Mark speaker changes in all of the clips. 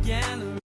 Speaker 1: again.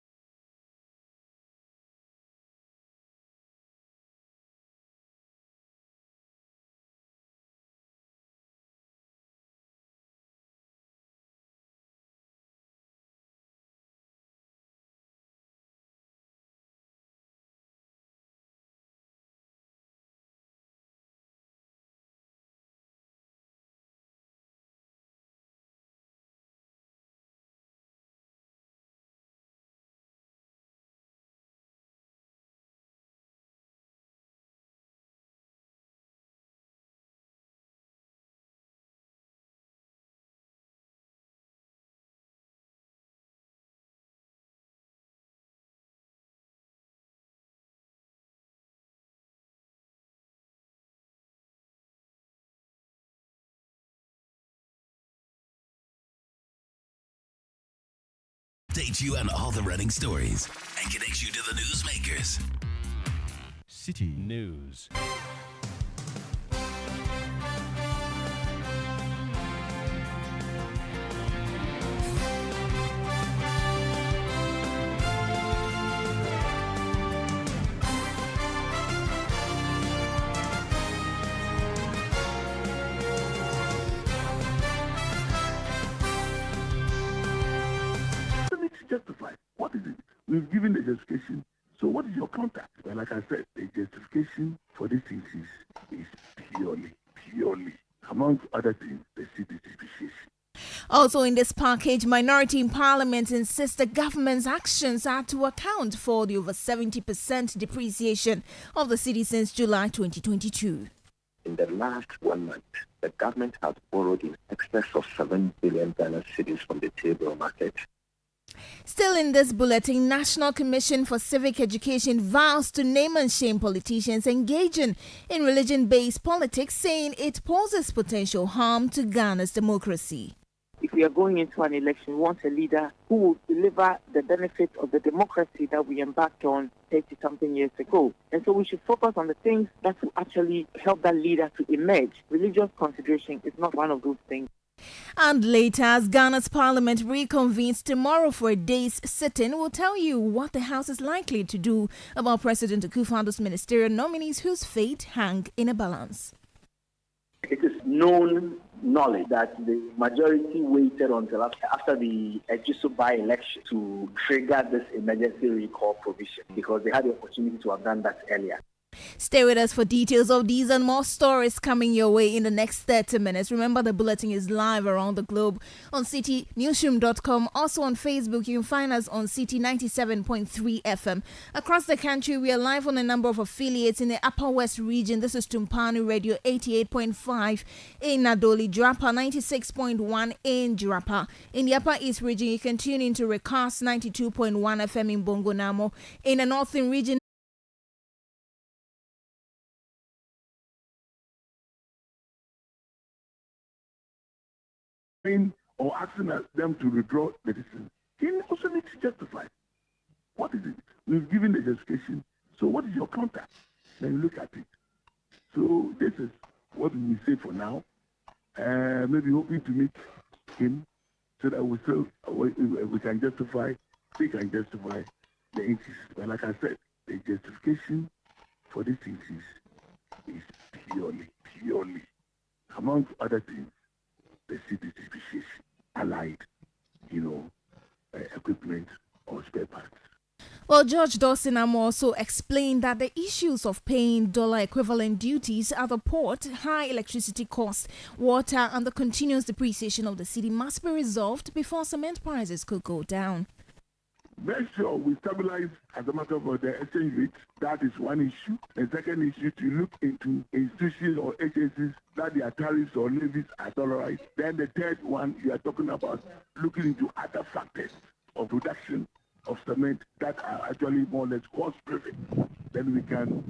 Speaker 2: Update you on all the running stories and connect you to the newsmakers.
Speaker 3: City News.
Speaker 4: Justify. What is it? We've given the justification. So what is your contact? Well, like I said, the justification for this thing is purely, among other things, the city's depreciation.
Speaker 5: Also in this package, minority in parliament insists the government's actions are to account for the over 70% depreciation of the city since July 2022.
Speaker 6: In the last 1 month, the government has borrowed in excess of 7 billion Ghana cedis from the table market.
Speaker 5: Still in this bulletin, National Commission for Civic Education vows to name and shame politicians engaging in religion-based politics, saying it poses potential harm to Ghana's democracy.
Speaker 7: If we are going into an election, we want a leader who will deliver the benefits of the democracy that we embarked on 30-something years ago. And so we should focus on the things that will actually help that leader to emerge. Religious consideration is not one of those things.
Speaker 5: And later, as Ghana's parliament reconvenes tomorrow for a day's sitting, we'll tell you what the House is likely to do about President Akufo-Addo's ministerial nominees whose fate hang in a balance.
Speaker 8: It is known knowledge that the majority waited until after the Ejisu by-election to trigger this emergency recall provision because they had the opportunity to have done that earlier.
Speaker 5: Stay with us for details of these and more stories coming your way in the next 30 minutes. Remember, the bulletin is live around the globe on citinewsroom.com. Also on Facebook, you can find us on Citi 97.3 FM. Across the country, we are live on a number of affiliates in the Upper West region. This is Tumpani Radio 88.5 in Nadoli, Drapa 96.1 in Drapa. In the Upper East region, you can tune into Recast 92.1 FM in Bongonamo. In the Northern region,
Speaker 4: or asking them to withdraw the decision, he also needs to justify. What is it? We've given the justification. So what is your counter? Then look at it. So this is what we say for now. Maybe hoping to meet him so that we can justify, they can justify the increase. But like I said, the justification for this increase is purely, among other things, the city's depreciation, allied, equipment or spare parts.
Speaker 5: Well, George Dawson also explained that the issues of paying dollar equivalent duties at the port, high electricity costs, water, and the continuous depreciation of the city must be resolved before cement prices could go down.
Speaker 4: Make sure we stabilize as a matter of the exchange rate. That is one issue. The second issue, to look into institutions or agencies that their tariffs or levies are dollarized. Then the third one, you are talking about looking into other factors of production of cement that are actually more or less cost-driven. Then we can,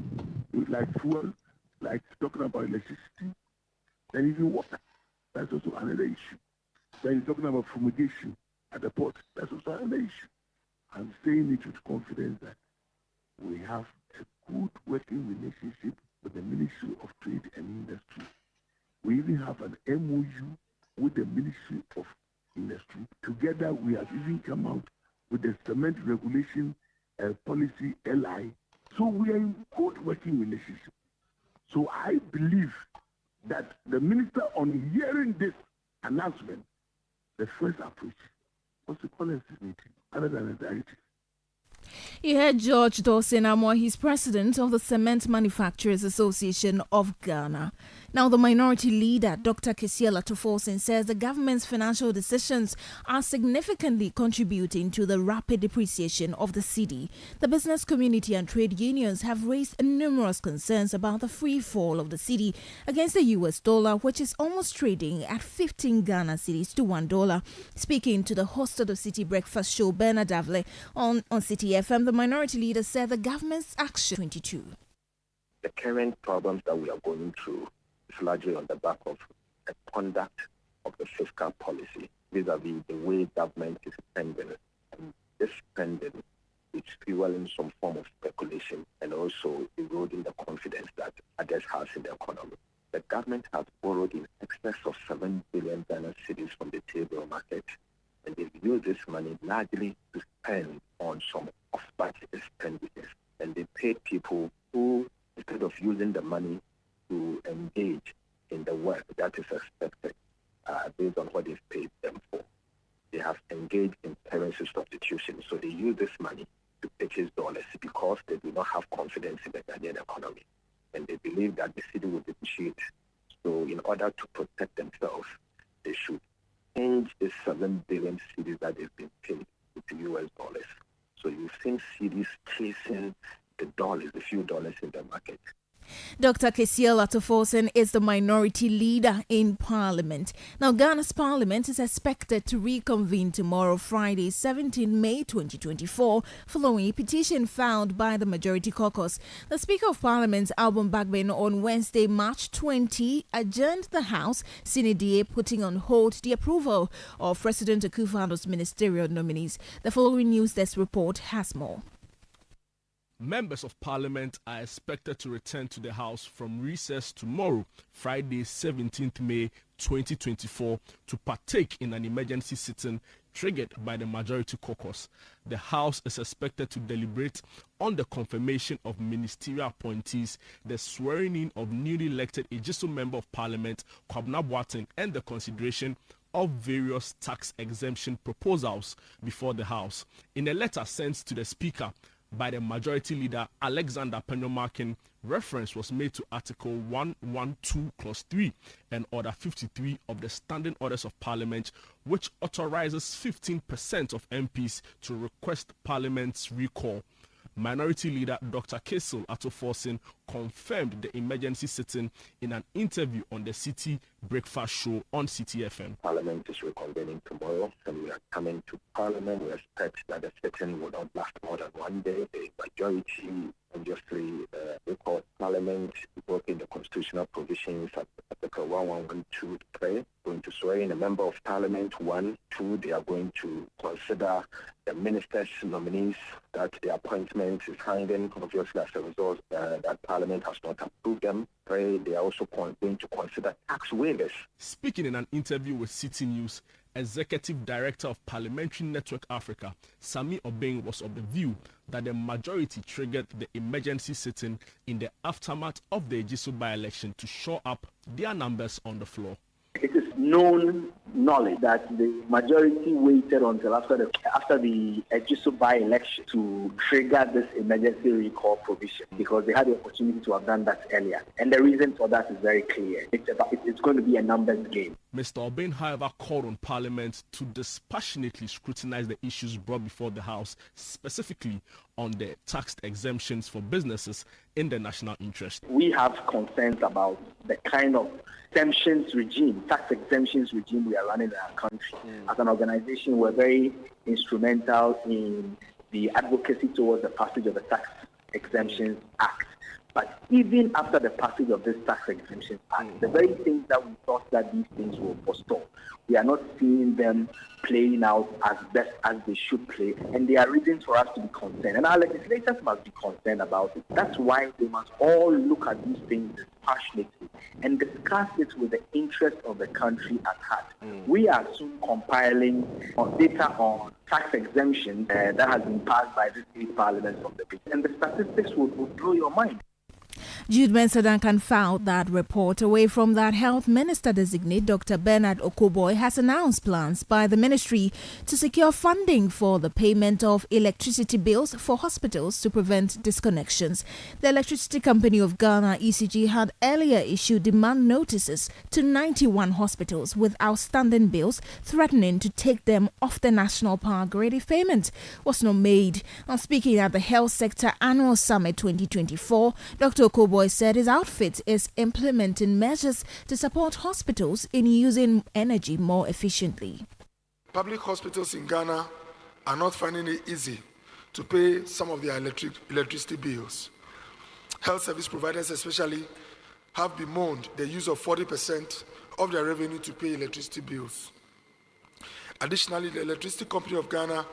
Speaker 4: like fuel, like talking about electricity, then even water. That's also another issue. Then you're talking about fumigation at the port. That's also another issue. I'm saying it with confidence that we have a good working relationship with the Ministry of Trade and Industry. We even have an MOU with the Ministry of Industry. Together, we have even come out with the cement regulation policy LI. So we are in good working relationship. So I believe that the minister, on hearing this announcement, the first approach was to call a meeting other than a directive.
Speaker 5: You heard George Dawson Amor, he's president of the Cement Manufacturers Association of Ghana. Now, the minority leader, Dr. Kesiela Toforsin, says the government's financial decisions are significantly contributing to the rapid depreciation of the cedi. The business community and trade unions have raised numerous concerns about the free fall of the cedi against the US dollar, which is almost trading at 15 Ghana cedis to $1. Speaking to the host of the Citi Breakfast Show, Bernard Davle, on Citi FM, the minority leader said the government's action 22.
Speaker 6: The current problems that we are going through is largely on the back of the conduct of the fiscal policy vis-a-vis the way government is spending. And this spending is fueling some form of speculation and also eroding the confidence that others have in the economy. The government has borrowed in excess of 7 billion Ghana cedis from the table market, and they've used this money largely to spend on some off-budget expenditures. And they paid people who, instead of using the money to engage in the work that is expected based on what they've paid them for, they have engaged in currency substitution. So they use this money to purchase dollars because they do not have confidence in the Ghanaian economy. And they believe that the city will depreciate. So in order to protect themselves, they should change the 7 billion cedis that they've been paid into US dollars. So you've seen cedis chasing the dollars, a few dollars in the market.
Speaker 5: Dr. Kesiela Toforsin is the minority leader in Parliament. Now, Ghana's Parliament is expected to reconvene tomorrow, Friday, 17 May 2024, following a petition filed by the Majority Caucus. The Speaker of Parliament, Alban Bagbin, on Wednesday, March 20, adjourned the House, sine die, putting on hold the approval of President Akufo-Addo's ministerial nominees. The following News Desk report has more.
Speaker 3: Members of Parliament are expected to return to the House from recess tomorrow, Friday, 17th May 2024, to partake in an emergency sitting triggered by the Majority Caucus. The House is expected to deliberate on the confirmation of ministerial appointees, the swearing-in of newly elected Ejiso Member of Parliament, Kwabena Boateng, and the consideration of various tax exemption proposals before the House. In a letter sent to the Speaker by the Majority Leader Alexander Penyomarkin, reference was made to Article 112, Clause 3 and Order 53 of the Standing Orders of Parliament, which authorizes 15% of MPs to request Parliament's recall. Minority Leader Dr. Kesiela Toforsin confirmed the emergency sitting in an interview on the Citi Breakfast Show on Citi FM.
Speaker 6: Parliament is reconvening tomorrow, and we are coming to Parliament. We expect that the sitting will not last more than 1 day. The majority obviously recall Parliament invoking the constitutional provisions at Article 1112 to pray. Going to swear in a member of Parliament. 1, 2, they are going to consider the ministers' nominees that the appointment is hanging, obviously as a result that Parliament has not approved them. 3, they are also going to consider tax waivers.
Speaker 3: Speaking in an interview with Citi News, Executive Director of Parliamentary Network Africa, Sami Obeng, was of the view that the majority triggered the emergency sitting in the aftermath of the Ejiso by-election to shore up their numbers on the floor.
Speaker 8: It is known knowledge that the majority waited until after the Ejiso by-election to trigger this emergency recall provision because they had the opportunity to have done that earlier. And the reason for that is very clear. It's going to be a numbers game.
Speaker 3: Mr. Obeng, however, called on Parliament to dispassionately scrutinize the issues brought before the House, specifically on the tax exemptions for businesses in the national interest.
Speaker 8: We have concerns about the kind of exemptions regime, tax exemptions regime we are running in our country. As an organization, we're very instrumental in the advocacy towards the passage of the Tax Exemptions Act. But even after the passage of this Tax Exemptions Act, the very things that we thought that these things will forestall, we are not seeing them playing out as best as they should play, and there are reasons for us to be concerned. And our legislators must be concerned about it. That's why they must all look at these things compassionately and discuss it with the interest of the country at heart. We are soon compiling data on tax exemption that has been passed by the state parliaments of the state, and the statistics will blow your mind.
Speaker 5: Jude Mensa-Duncan filed that report. Away from that, Health Minister designate Dr. Bernard Okoboy has announced plans by the ministry to secure funding for the payment of electricity bills for hospitals to prevent disconnections. The Electricity Company of Ghana, ECG, had earlier issued demand notices to 91 hospitals with outstanding bills, threatening to take them off the national power grid if payment was not made. Now, speaking at the Health Sector Annual Summit 2024, Dr. Okoboy said his outfit is implementing measures to support hospitals in using energy more efficiently.
Speaker 1: Public hospitals in Ghana are not finding it easy to pay some of their electricity bills. Health service providers especially have bemoaned the use of 40% of their revenue to pay electricity bills. Additionally, the Electricity Company of Ghana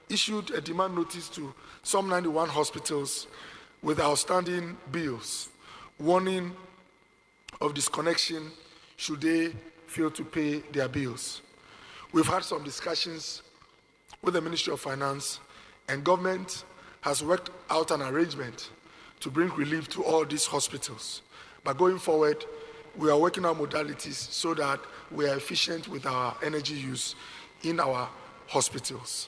Speaker 1: issued a demand notice to some 91 hospitals with outstanding bills, warning of disconnection should they fail to pay their bills. We've had some discussions with the Ministry of Finance, and government has worked out an arrangement to bring relief to all these hospitals. But going forward, we are working on modalities so that we are efficient with our energy use in our hospitals.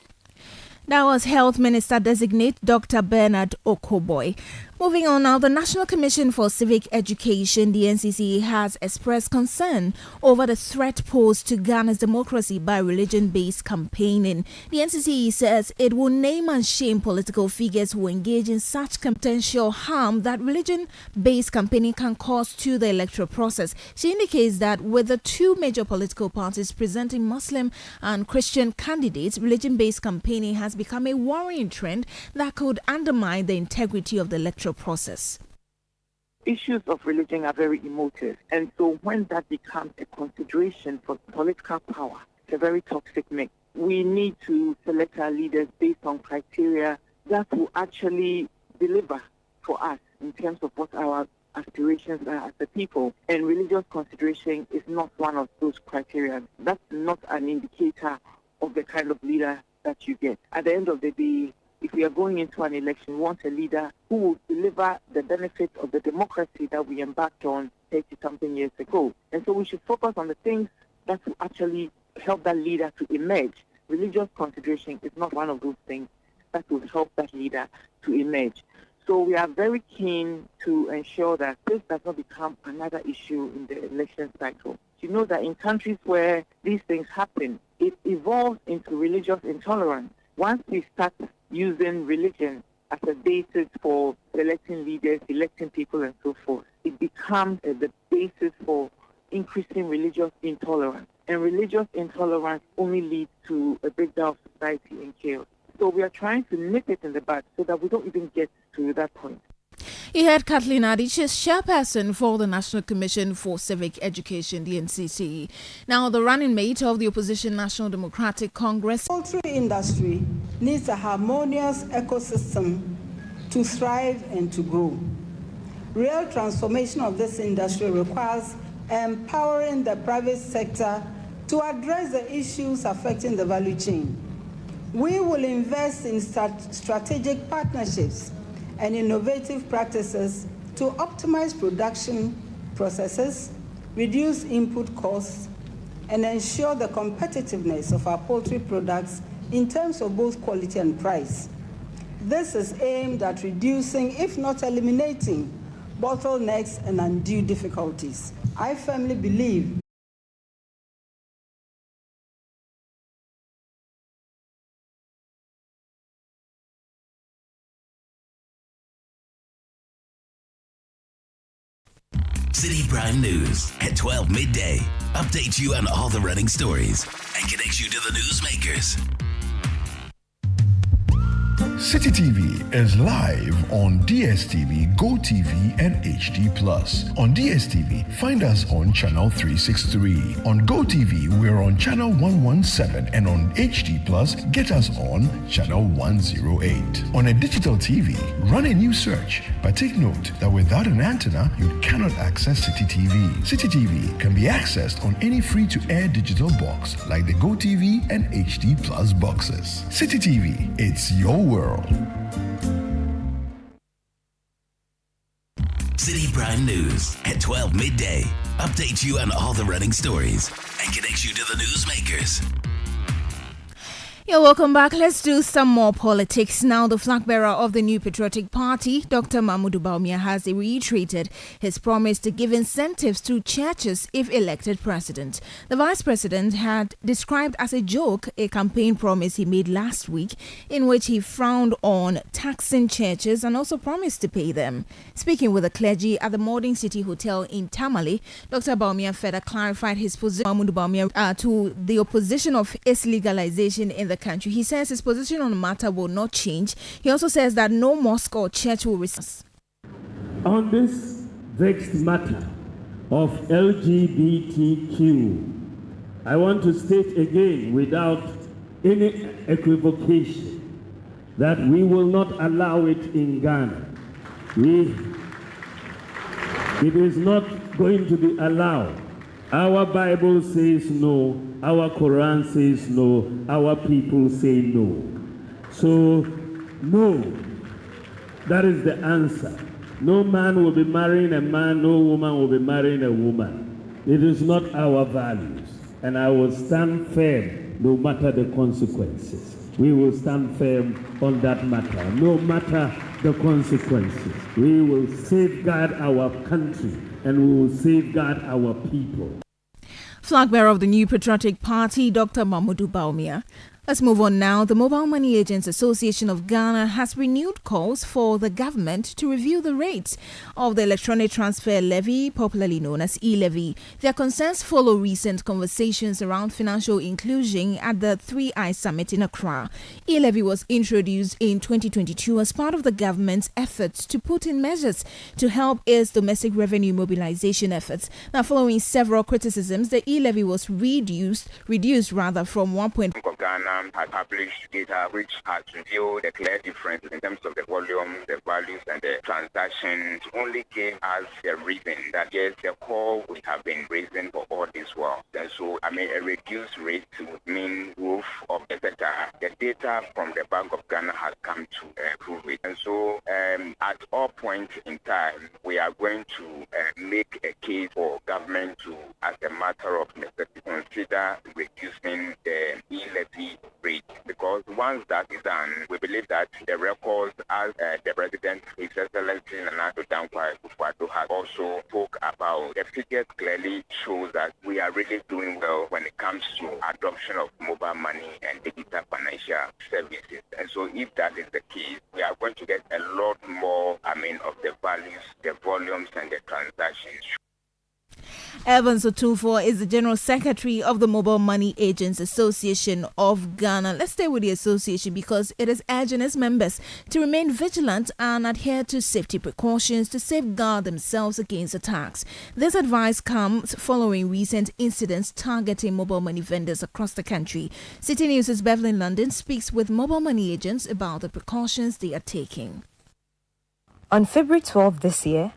Speaker 5: That was Health Minister designate Dr. Bernard Okoboy. Moving on now, the National Commission for Civic Education, the NCC, has expressed concern over the threat posed to Ghana's democracy by religion-based campaigning. The NCC says it will name and shame political figures who engage in such potential harm that religion-based campaigning can cause to the electoral process. She indicates that with the two major political parties presenting Muslim and Christian candidates, religion-based campaigning has become a worrying trend that could undermine the integrity of the electoral process.
Speaker 7: Issues of religion are very emotive, and so when that becomes a consideration for political power, it's a very toxic mix. We need to select our leaders based on criteria that will actually deliver for us in terms of what our aspirations are as a people, and religious consideration is not one of those criteria. That's not an indicator of the kind of leader that you get. At the end of the day, if we are going into an election, we want a leader who will deliver the benefits of the democracy that we embarked on 30-something years ago. And so we should focus on the things that will actually help that leader to emerge. Religious consideration is not one of those things that will help that leader to emerge. So we are very keen to ensure that this does not become another issue in the election cycle. You know that in countries where these things happen, it evolves into religious intolerance. Once we start using religion as a basis for selecting leaders, electing people, and so forth, it becomes the basis for increasing religious intolerance. And religious intolerance only leads to a breakdown of society and chaos. So we are trying to nip it in the bud so that we don't even get to that point.
Speaker 5: You heard Kathleen Adich, chairperson for the National Commission for Civic Education, the NCC. Now, the running mate of the opposition National Democratic Congress.
Speaker 9: The poultry industry needs a harmonious ecosystem to thrive and to grow. Real transformation of this industry requires empowering the private sector to address the issues affecting the value chain. We will invest in strategic partnerships and innovative practices to optimize production processes, reduce input costs, and ensure the competitiveness of our poultry products in terms of both quality and price. This is aimed at reducing, if not eliminating, bottlenecks and undue difficulties. I firmly believe
Speaker 2: Citi Prime News at 12 midday updates you on all the running stories and connects you to the newsmakers.
Speaker 10: Citi TV is live on DSTV, GoTV, and HD+. On DSTV, find us on channel 363. On GoTV, we're on channel 117, and on HD+, get us on channel 108. On a digital TV, run a new search, but take note that without an antenna, you cannot access Citi TV. Citi TV can be accessed on any free-to-air digital box like the GoTV and HD+ boxes. Citi TV, it's your world.
Speaker 2: Citi Prime News at 12 midday. Updates you on all the running stories and connects you to the newsmakers.
Speaker 5: Yeah, welcome back. Let's do some more politics. Now, the flag bearer of the New Patriotic Party, Dr. Mahmoud Bawumia, has reiterated his promise to give incentives to churches if elected president. The vice president had described as a joke a campaign promise he made last week in which he frowned on taxing churches and also promised to pay them. Speaking with the clergy at the Modern City Hotel in Tamale, Dr. Bawumia further clarified his position Mahmoud Bawumia to the opposition of its legalization in the country. He says his position on the matter will not change. He also says that no mosque or church will receive.
Speaker 11: On this vexed matter of LGBTQ, I want to state again without any equivocation that we will not allow it in Ghana. It is not going to be allowed. Our Bible says no, our Quran says no, our people say no. So, no, that is the answer. No man will be marrying a man, no woman will be marrying a woman. It is not our values, and I will stand firm no matter the consequences. We will stand firm on that matter, no matter the consequences. We will safeguard our country and we will safeguard our people.
Speaker 5: Flag bearer of the New Patriotic Party, Dr. Mahmoud Bawumia. Let's move on now. The Mobile Money Agents Association of Ghana has renewed calls for the government to review the rates of the electronic transfer levy, popularly known as e-levy. Their concerns follow recent conversations around financial inclusion at the 3i Summit in Accra. E-levy was introduced in 2022 as part of the government's efforts to put in measures to help its domestic revenue mobilization efforts. Now, following several criticisms, the e-levy was reduced from 1.
Speaker 12: Ghana has published data which has revealed the clear difference in terms of the volume, the values, and the transactions. Only gave us the reason that yes, the call we have been raising for all this while. And so, a reduced rate would mean growth of the sector. The data from the Bank of Ghana has come to prove it. And so, at all points in time, we are going to make a case for government to, as a matter of necessity, consider reducing the e-levy rate, because once that is done, we believe that the records, as the President, His Excellency Nana Dankwa Akufo-Addo, has also spoke about, the figures clearly show that we are really doing well when it comes to adoption of mobile money and digital financial services. And so, if that is the case, we are going to get a lot more, of the values, the volumes, and the transactions.
Speaker 5: Evans Otunfo is the General Secretary of the Mobile Money Agents Association of Ghana. Let's stay with the association because it is urging its members to remain vigilant and adhere to safety precautions to safeguard themselves against attacks. This advice comes following recent incidents targeting mobile money vendors across the country. Citi News' Beverly London speaks with mobile money agents about the precautions they are taking.
Speaker 13: On February 12 this year,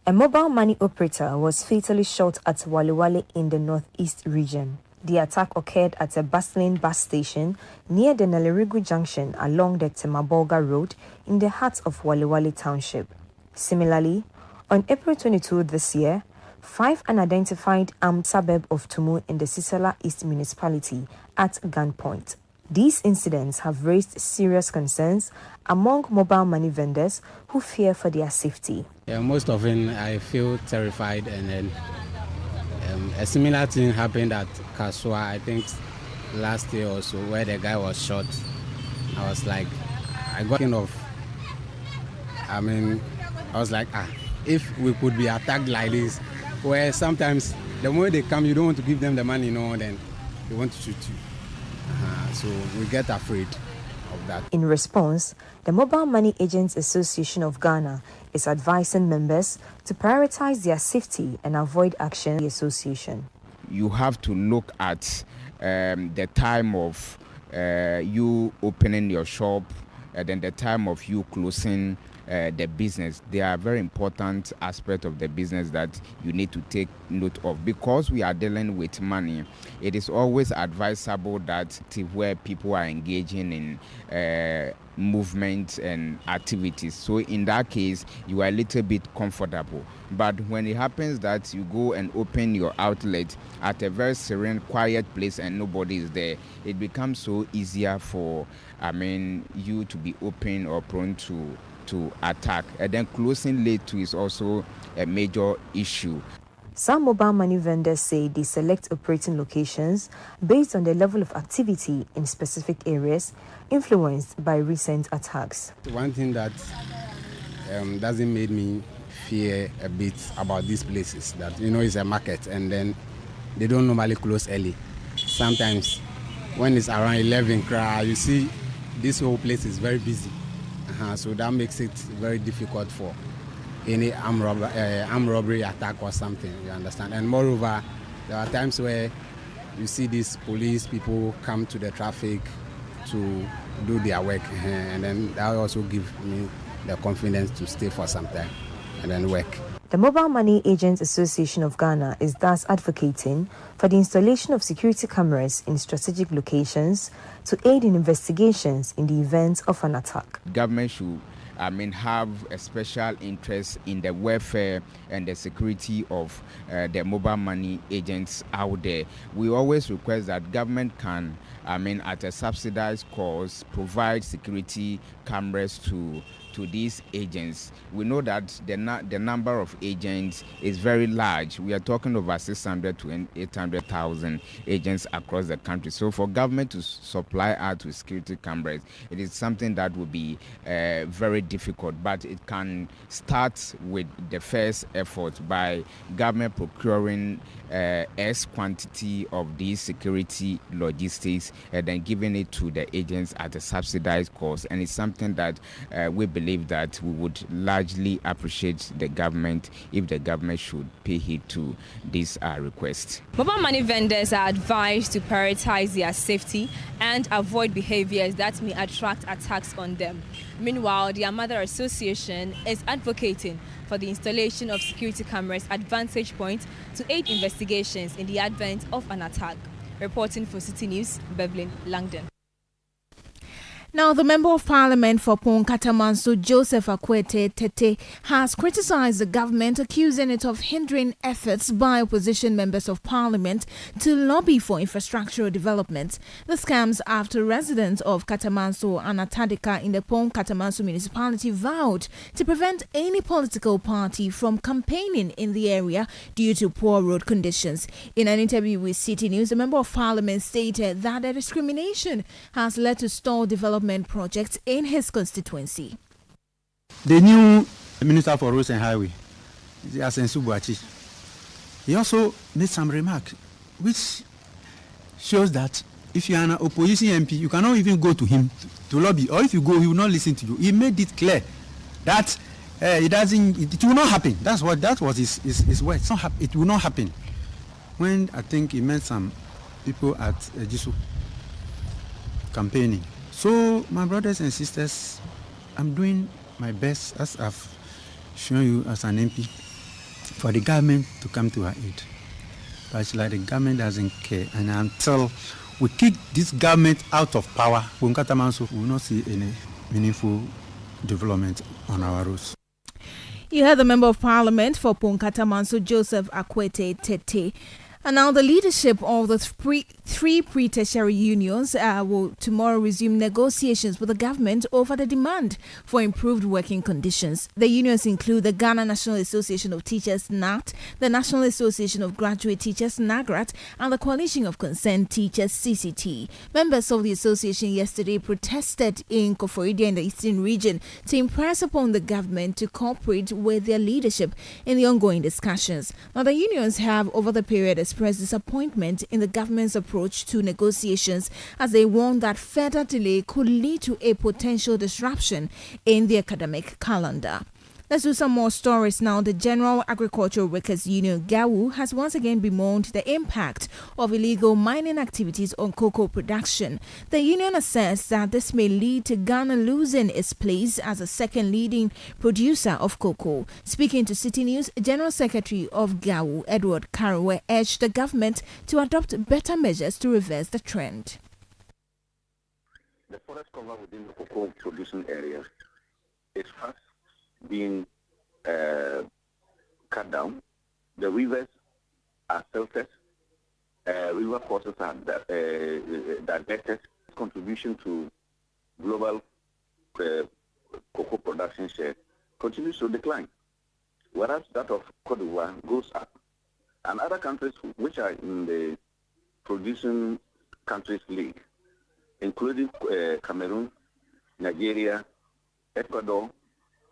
Speaker 13: a mobile money operator was fatally shot at Wale in the northeast region. The attack occurred at a bustling bus station near the Nalerigu Junction along the Temabolga Road in the heart of Wale Township. Similarly, on April 22 this year, 5 unidentified armed suburb of Tumu in the Sisala East municipality at gunpoint. These incidents have raised serious concerns among mobile money vendors who fear for their safety.
Speaker 14: Yeah, most often I feel terrified, and then a similar thing happened at Kaswa, I think last year or so, where the guy was shot. I was like, I got kind of, I was like, if we could be attacked like this, where sometimes the moment they come, you don't want to give them the money, then they want to shoot you. So we get afraid of that.
Speaker 13: In response, the Mobile Money Agents Association of Ghana is advising members to prioritize their safety and avoid action. The association.
Speaker 15: You have to look at the time of you opening your shop and then the time of you closing the business. They are very important aspect of the business that you need to take note of. Because we are dealing with money, it is always advisable that where people are engaging in movement and activities. So in that case, you are a little bit comfortable. But when it happens that you go and open your outlet at a very serene, quiet place and nobody is there, it becomes so easier for, you to be open or prone to attack. And then closing late too is also a major issue.
Speaker 13: Some mobile money vendors say they select operating locations based on the level of activity in specific areas influenced by recent attacks.
Speaker 14: One thing that doesn't make me fear a bit about these places that, it's a market and then they don't normally close early. Sometimes when it's around 11, you see this whole place is very busy. So that makes it very difficult for any armed robbery attack or something, you understand? And moreover, there are times where you see these police people come to the traffic to do their work, and then that also gives me the confidence to stay for some time and then work.
Speaker 13: The Mobile Money Agents Association of Ghana is thus advocating for the installation of security cameras in strategic locations to aid in investigations in the event of an attack.
Speaker 15: Government should have a special interest in the welfare and the security of the mobile money agents out there. We always request that government can, at a subsidized cost, provide security cameras to these agents. We know that the number of agents is very large. We are talking over 600 to 800,000 agents across the country. So for government to supply us with security cameras, it is something that will be very difficult, but it can start with the first effort by government procuring S quantity of these security logistics and then giving it to the agents at a subsidized cost. And it's something that we believe that we would largely appreciate the government if the government should pay heed to this request.
Speaker 16: Mobile money vendors are advised to prioritize their safety and avoid behaviors that may attract attacks on them. Meanwhile, the Mother Association is advocating for the installation of security cameras at vantage points to aid investigations in the event of an attack. Reporting for Citi News, Beverly Langdon.
Speaker 5: Now, the Member of Parliament for Pon-Katamanso, Joseph Akwete Tete, has criticized the government, accusing it of hindering efforts by opposition members of Parliament to lobby for infrastructural development. This comes after residents of Katamanso and Atadika in the Pon-Katamanso municipality vowed to prevent any political party from campaigning in the area due to poor road conditions. In an interview with Citi News, the Member of Parliament stated that the discrimination has led to stalled development projects in his constituency.
Speaker 17: The new Minister for Roads and Highway, Asensu Buachi, he also made some remarks which shows that if you are an opposition MP, you cannot even go to him to lobby, or if you go, he will not listen to you. He made it clear that it will not happen. That was his word. It will not happen. When I think he met some people at Jisu campaigning. So, my brothers and sisters, I'm doing my best, as I've shown you as an MP, for the government to come to our aid. But it's like the government doesn't care. And until we kick this government out of power, we will not see any meaningful development on our roads.
Speaker 5: You heard the Member of Parliament for Pon-Katamanso, Joseph Akwete Tete. And now the leadership of the three pre-tertiary unions will tomorrow resume negotiations with the government over the demand for improved working conditions. The unions include the Ghana National Association of Teachers, NAT, the National Association of Graduate Teachers, NAGRAT, and the Coalition of Concerned Teachers, CCT. Members of the association yesterday protested in Koforidua in the Eastern region to impress upon the government to cooperate with their leadership in the ongoing discussions. Now, the unions have over the period expressed disappointment in the government's approach to negotiations as they warned that further delay could lead to a potential disruption in the academic calendar. Let's do some more stories now. The General Agricultural Workers Union, GAWU, has once again bemoaned the impact of illegal mining activities on cocoa production. The union asserts that this may lead to Ghana losing its place as a second leading producer of cocoa. Speaking to City News, General Secretary of GAWU, Edward Karowe, urged the government to adopt better measures to reverse the trend.
Speaker 18: The forest cover within the cocoa producing areas is fast being cut down. The rivers are filtered. River courses are diverted. Contribution to global cocoa production share continues to decline, whereas that of Cote d'Ivoire goes up. And other countries which are in the producing countries league, including Cameroon, Nigeria, Ecuador,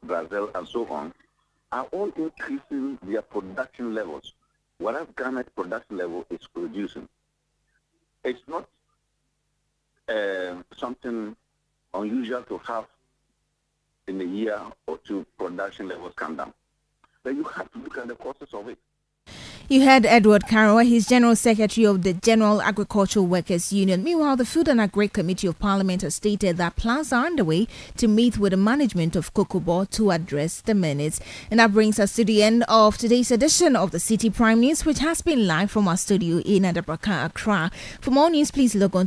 Speaker 18: Brazil, and so on, are all increasing their production levels, whereas Ghana's production level is reducing. It's not something unusual to have in a year or two production levels come down. But you have to look at the causes of it.
Speaker 5: You heard Edward Karowe, he's General Secretary of the General Agricultural Workers Union. Meanwhile, the Food and Agri Committee of Parliament has stated that plans are underway to meet with the management of Cocoa Board to address the menace. And that brings us to the end of today's edition of the Citi Prime News, which has been live from our studio in Adabraka, Accra. For more news, please log on